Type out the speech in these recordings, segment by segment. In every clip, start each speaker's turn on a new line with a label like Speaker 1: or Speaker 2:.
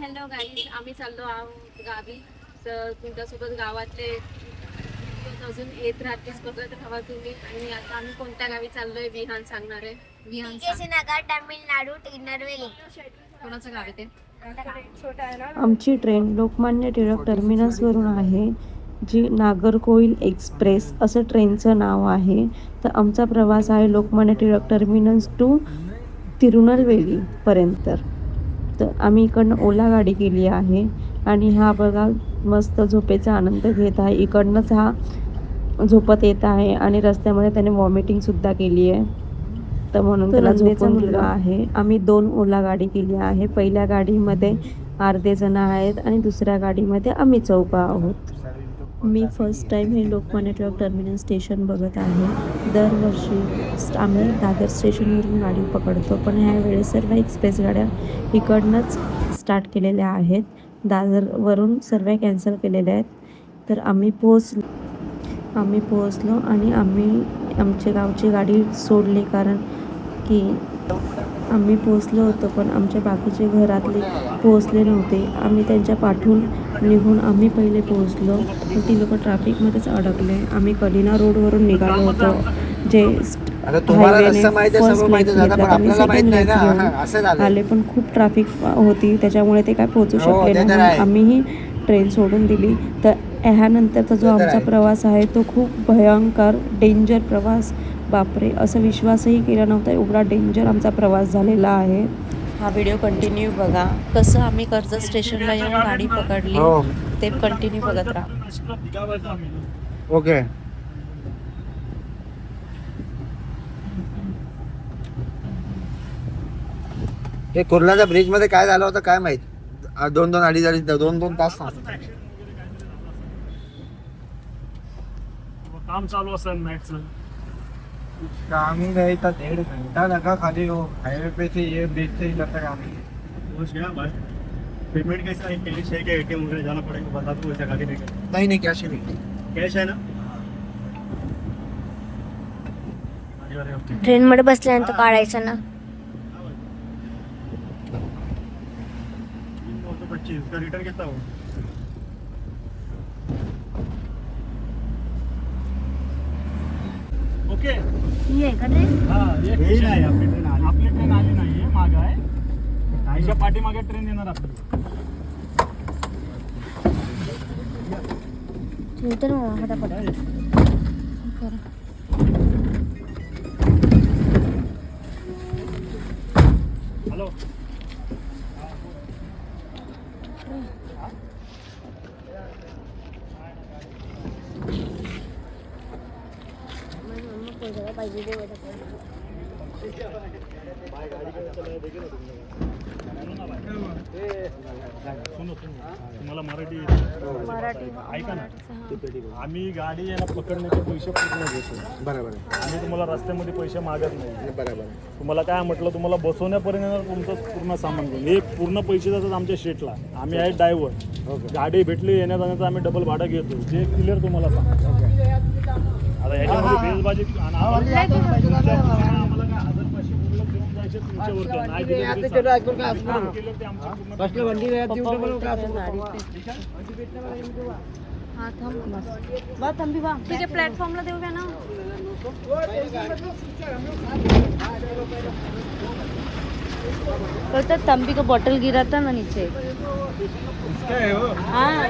Speaker 1: Hello guys, आम्ही चाललो आहोत गावी. तर तुमच्यासोबत गावातले videos अजून येत राहतेच, बघत राहा तुम्ही. आणि आता आम्ही कोणत्या गावी चाललोय विहान सांगणार आहे. विहान
Speaker 2: नगर तामिळनाडू तिरुनेलवेली.
Speaker 1: कोणाचं गाव आहे ते?
Speaker 3: आमची ट्रेन लोकमान्य टिळक टर्मिनसवरून आहे, जी नागरकोइल एक्सप्रेस असं ट्रेनचं नाव आहे. तर आमचा प्रवास आहे लोकमान्य टिळक टर्मिनस टू तिरुनेलवेलीपर्यंत. तर आम्ही इकडनं ओला गाडी केली आहे आणि हा बघा मस्त झोपेचा आनंद घेत आहे. इकडनंच हा झोपत येत आहे आणि रस्त्यामध्ये त्याने वॉमिटिंगसुद्धा केली आहे, तर म्हणून त्याला झोपून मुलगा आहे. आम्ही 2 ओला गाडी केली आहे. पहिल्या गाडीमध्ये अर्धे जण आहेत आणि दुसऱ्या गाडीमध्ये आम्ही 4 आहोत. मी फर्स्ट टाईम हे लोकमान्य टिळक टर्मिनस स्टेशन बघत आहे. दरवर्षी आम्ही दादर स्टेशनवरून गाडी पकडतो, पण ह्यावेळेस सर्व एक्सप्रेस गाड्या इकडनंच स्टार्ट केलेल्या आहेत. दादरवरून सर्व कॅन्सल केलेल्या आहेत. तर आम्ही पोहोचलो आणि आम्ही आमच्या गावची गाडी सोडली, कारण की आम्ही पोहोचलो होतो पण आमच्या बाकीचे घरातले पोहोचले नव्हते. आम्ही त्यांच्या पाठून निघून आम्ही पहिले पोहोचलो, पण ती लोक ट्रॅफिकमध्येच अडकले. आम्ही कलिना रोडवरून निघालो होतो, जे हायवेने फर्स्ट लेफ्ट घेतला, आम्ही सेकंड लेफ्ट घेऊन आले, पण खूप ट्रॅफिक होती त्याच्यामुळे ते काय पोहोचू शकले नाही. आम्हीही ट्रेन सोडून दिली. तर ह्यानंतरचा जो आमचा प्रवास आहे तो खूप भयंकर डेंजर प्रवास. बापरे, असं विश्वासही केला नव्हता, एवढा डेंजर आमचा प्रवास झालेला आहे. हा व्हिडिओ कंटिन्यू बघा, कसं आम्ही कर्जत स्टेशनला येऊन गाडी पकडली ते कंटिन्यू बघत राहा.
Speaker 4: ओके. हे कुर्ल्याच्या ब्रिज मध्ये काय झालं होतं काय माहित. 2-2 तास
Speaker 5: काम चालू असेल नाईटचं.
Speaker 4: काम गए था 1.5 घंटा लगा खाली वो हाईवे पे से ये ब्रिज से इधर तक आने में.
Speaker 5: पहुंच गया भाई. पेमेंट कैसा है? कैश है क्या एटीएम वगैरह जाना पड़ेगा? बता दो, वैसा गाड़ी लेकर.
Speaker 4: नहीं कैश ही नहीं.
Speaker 5: कैश है ना?
Speaker 2: ट्रेन मध्ये बसल्यानंतर काढायचं ना.
Speaker 5: 25 का रिटर्न कितना हो? ओके.
Speaker 2: ये का ट्रेन?
Speaker 5: हाँ, ये नाही आपली ट्रेन आली नाहीये, माग आहे. आईच्या पाठीमागे ट्रेन येणार आपली.
Speaker 2: तर फटाफट
Speaker 5: हॅलो. तुम्हाला मराठी ऐका ना. आम्ही गाडी याला पकडण्याचे पैसे पूर्ण घेतो.
Speaker 4: बरोबर.
Speaker 5: आम्ही तुम्हाला रस्त्यामध्ये पैसे मागत नाही.
Speaker 4: बरोबर.
Speaker 5: तुम्हाला काय म्हटलं, तुम्हाला बसवण्यापर्यंत तुमचं पूर्ण सामान घेऊन हे पूर्ण पैसे जातात आमच्या शेटला. आम्ही आहे ड्रायव्हर. गाडी भेटली येण्या जाण्याचं आम्ही डबल भाडं घेतो, जे क्लिअर तुम्हाला सांगतो. आता ह्याच्यामध्ये बेजबाजी आम्हाला काय 1,000-500 बोललं घेऊन जायचे तुमच्यावरती. नाही दिले
Speaker 1: ठीक आहे, प्लॅटफॉर्मला देऊया ना.
Speaker 2: तो तंबी का बॉटल गिरा था ना नीचे. हाँ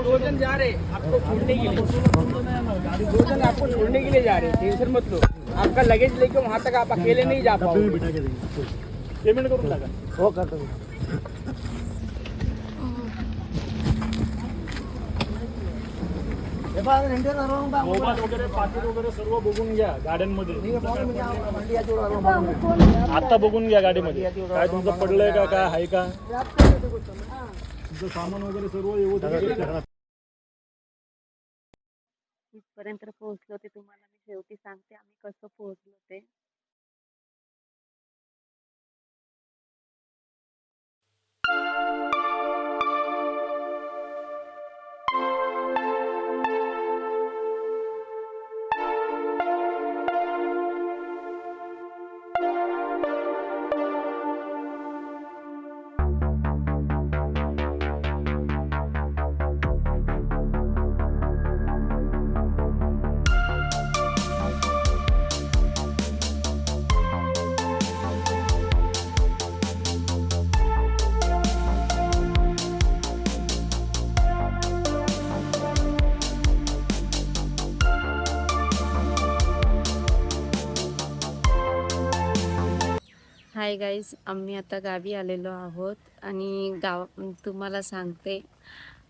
Speaker 6: दो जन जा रहे आपको छोड़ने के लिए. 2 जन आपको छोड़ने के लिए जा रहे, टेंशन मत लो. आपका लगेज लेके वहाँ तक आप अकेले नहीं जा पाओगे.
Speaker 5: पेमेंट करून टाका.
Speaker 4: हो करतो.
Speaker 5: मोबाईल वगैरे पाकिट वगैरे सर्व बघून घ्या गाड्यांमध्ये. आता बघून घ्या गाडीमध्ये काय तुमचं पडलंय का, काय आहे का, तुमचं सामान वगैरे सर्व व्यवस्थित.
Speaker 1: इथपर्यंत पोहोचलो ते तुम्हाला मी शेवटी सांगते आम्ही कसं पोहोचलो ते. हाय गाईज, आम्ही आता गावी आलेलो आहोत आणि तुम्हाला सांगते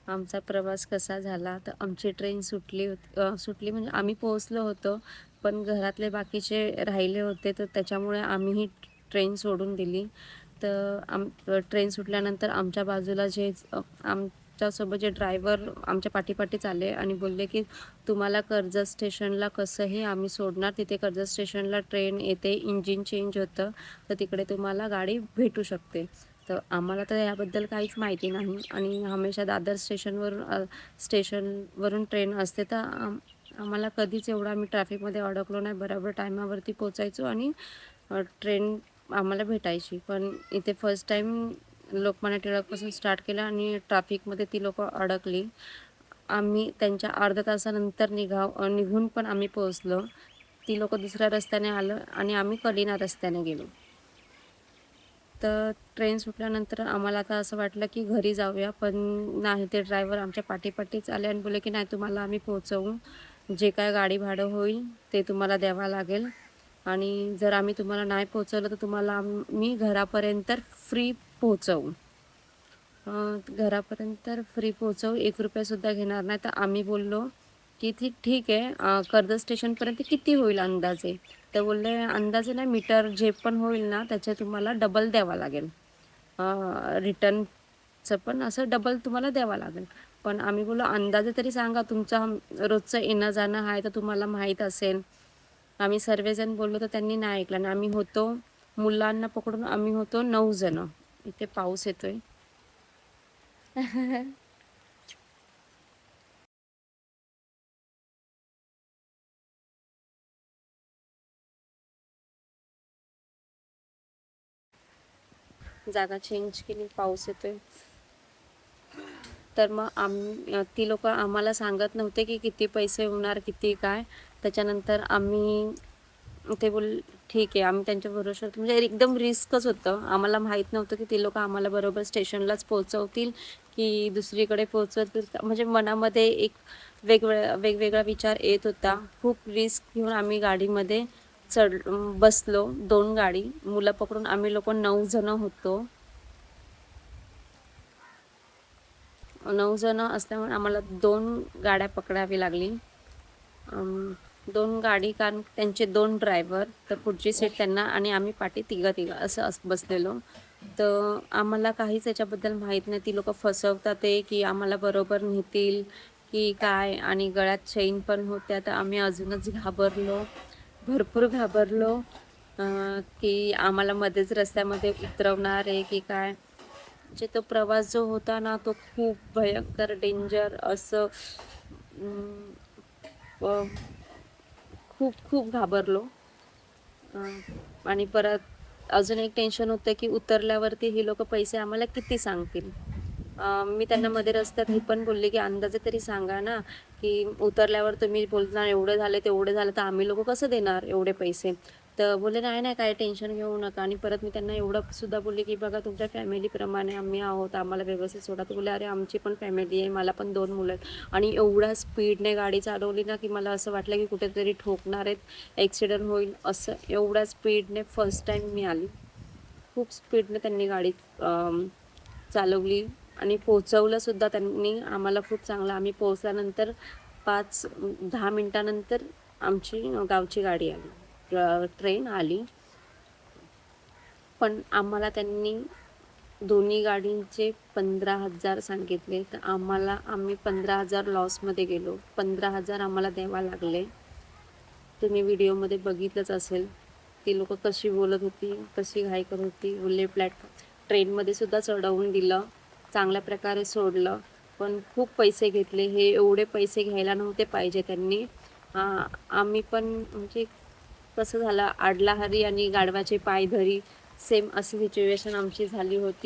Speaker 1: आमचा प्रवास कसा झाला. तर आमची ट्रेन सुटली म्हणजे आम्ही पोहोचलो होतो, पण घरातले बाकीचे राहिले होते, तर त्याच्यामुळे आम्ही ही ट्रेन सोडून दिली. तर ट्रेन सुटल्यानंतर आमच्या बाजूला आमच्यासोबत जे ड्रायव्हर आमच्या पाठीपाठीच आले आणि बोलले की तुम्हाला कर्जत स्टेशनला कसंही आम्ही सोडणार, तिथे कर्जत स्टेशनला ट्रेन येते, इंजिन चेंज होतं, तर तिकडे तुम्हाला गाडी भेटू शकते. तर आम्हाला तर याबद्दल काहीच माहिती नाही आणि हमेशा दादर स्टेशनवरून ट्रेन असते, तर आम्हाला कधीच एवढं आम्ही ट्रॅफिकमध्ये अडकलो नाही. बरोबर टायमावरती पोचायचो आणि ट्रेन आम्हाला भेटायची. पण इथे फर्स्ट टाईम लोकमान्य टिळकपासून स्टार्ट केलं आणि ट्रॅफिकमध्ये ती लोक अडकली. आम्ही त्यांच्या अर्ध्या तासानंतर निघून पण आम्ही पोहोचलो. ती लोक दुसऱ्या रस्त्याने आलं आणि आम्ही कलिना रस्त्याने गेलो. तर ट्रेन सुटल्यानंतर आम्हाला आता असं वाटलं की घरी जाऊया, पण नाही, ते ड्रायव्हर आमच्या पाठीपाठीच आले आणि बोलले की नाही, तुम्हाला आम्ही पोहोचवू, जे काय गाडी भाडं होईल ते तुम्हाला द्यावं लागेल आणि जर आम्ही तुम्हाला नाही पोहोचवलं तर तुम्हाला आम्ही घरापर्यंत फ्री पोहोचवू. घरापर्यंत फ्री पोहोचवू, 1 रुपयासुद्धा घेणार नाही. तर आम्ही बोललो की ठीक आहे, कर्जत स्टेशनपर्यंत किती होईल अंदाजे? तर बोलले अंदाजे नाही, मीटर जे पण होईल ना त्याचे तुम्हाला डबल द्यावा लागेल, रिटर्नचं पण असं डबल तुम्हाला द्यावा लागेल. पण आम्ही बोललो अंदाजे तरी सांगा, तुमचा रोजचं येणं जाणं आहे तर तुम्हाला माहीत असेल. आम्ही सर्वजण बोललो तर त्यांनी नाही ऐकलं आणि आम्ही होतो, मुलांना पकडून आम्ही होतो 9 जण. इथे पाऊस येतोय. जागा चेंज केली, पाऊस येतोय. तर मग ती लोक आम्हाला सांगत नव्हते की किती पैसे होणार, किती काय. त्याच्यानंतर आम्ही ते ठीक आहे, आम्ही त्यांच्या भरोश्यावर, म्हणजे एकदम रिस्कच होतं. आम्हाला माहीत नव्हतं की ती लोक आम्हाला बरोबर स्टेशनलाच पोहोचवतील की दुसरीकडे पोहोचवतील. म्हणजे मनामध्ये एक वेगवेगळा विचार येत होता. खूप रिस्क घेऊन आम्ही गाडीमध्ये बसलो. 2 गाडी, मुलं पकडून आम्ही लोक 9 जण होतो. 9 जण असल्यामुळे आम्हाला 2 गाड्या पकडावी लागली. 2 गाडी, कारण त्यांचे 2 ड्रायव्हर, तर पुढची सीट त्यांना आणि आम्ही पाठी तिघं असं बसलेलो. तर आम्हाला काहीच याच्याबद्दल माहीत नाही. ती लोक फसवतात ते की आम्हाला बरोबर नेतील की काय, आणि गळ्यात चेन पण होत्या. तर आम्ही अजूनच भरपूर घाबरलो की आम्हाला मध्येच रस्त्यामध्ये उतरवणार आहे की काय. म्हणजे तो प्रवास जो होता ना, तो खूप भयंकर डेंजर असं. खूप घाबरलो. आणि परत अजून एक टेन्शन होतं की उतरल्यावरती ही लोक पैसे आम्हाला किती सांगतील. मी त्यांना मध्ये रस्त्यात हे पण बोलले की अंदाजे तरी सांगा ना, की उतरल्यावर तुम्ही बोलणार एवढे झाले तेवढे झाले, तर आम्ही लोक कसं देणार एवढे पैसे. तर बोलले नाही काय टेन्शन घेऊ नका. आणि परत मी त्यांना एवढं सुद्धा बोलले की बघा, तुमच्या फॅमिलीप्रमाणे आम्ही आहोत, आम्हाला व्यवस्थित सोडा. तर बोलले अरे आमची पण फॅमिली आहे, मला पण 2 मुलं आहेत. आणि एवढ्या स्पीडने गाडी चालवली ना की मला असं वाटलं की कुठेतरी ठोकणार आहेत, ॲक्सिडेंट होईल असं. एवढ्या स्पीडने फर्स्ट टाईम मी आली. खूप स्पीडने त्यांनी गाडी चालवली आणि पोहोचवलंसुद्धा त्यांनी आम्हाला खूप चांगलं. आम्ही पोहोचल्यानंतर 5-10 मिनटानंतर आमची गावची गाडी आली, ट्रेन आली. पण आम्हाला त्यांनी दोन्ही गाडींचे 15,000 सांगितले. तर आम्ही 15,000 लॉसमध्ये गेलो. 15,000 आम्हाला द्यावा लागले. तुम्ही व्हिडिओमध्ये बघितलंच असेल ती लोक कशी बोलत होती, कशी घाई करत होती. बोलले ट्रेनमध्ये सुद्धा चढवून दिलं, चांगल्या प्रकारे सोडलं, पण खूप पैसे घेतले. हे एवढे पैसे घ्यायला नव्हते पाहिजे त्यांनी. आम्ही पण म्हणजे कसं झालं, आडला हरी आणि गाढवाचे पाय धरी, सेम अशी सिच्युएशन आमची झाली होती.